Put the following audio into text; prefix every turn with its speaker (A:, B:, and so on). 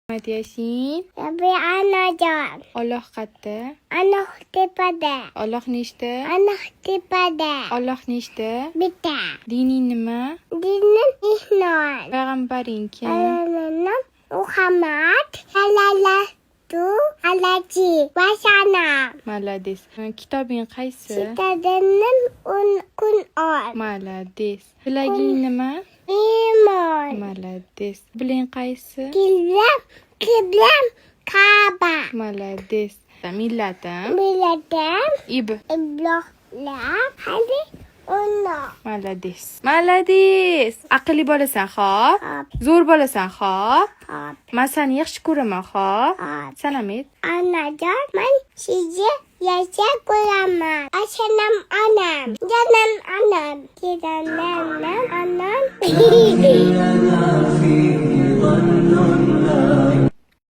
A: Rahmat Yasin.
B: Rabbi anajon.
A: Alloh qayerda?
B: Alloh tepada.
A: Alloh nechta?
B: Alloh tepada.
A: Alloh nechta?
B: Bitta.
A: Dining nima?
B: Dinim Islom.
A: Payg'ambaring kim?
B: Alanam Muhammad. Halalatu alaji. Vasana.
A: Malades. Kitobing qaysi?
B: Sitadenim Qur'on.
A: Malades. Tilaging nima?
B: Iymon.
A: Malades. Biling qaysi?
B: Qiblam Kaaba.
A: Malades. Millatim?
B: Milatam
A: Ibrohim.
B: hadi Allah.
A: Malades. Aqlli bo'lasan, xo'p?
B: Hop.
A: Zo'r bo'lasan, xo'p?
B: Hop.
A: Men seni yaxshi ko'raman, xo'p?
B: Hop.
A: Salom et.
B: Anajon, men sizni yaxshi ko'raman. Ashanam anam, janam anam, kedanam anam.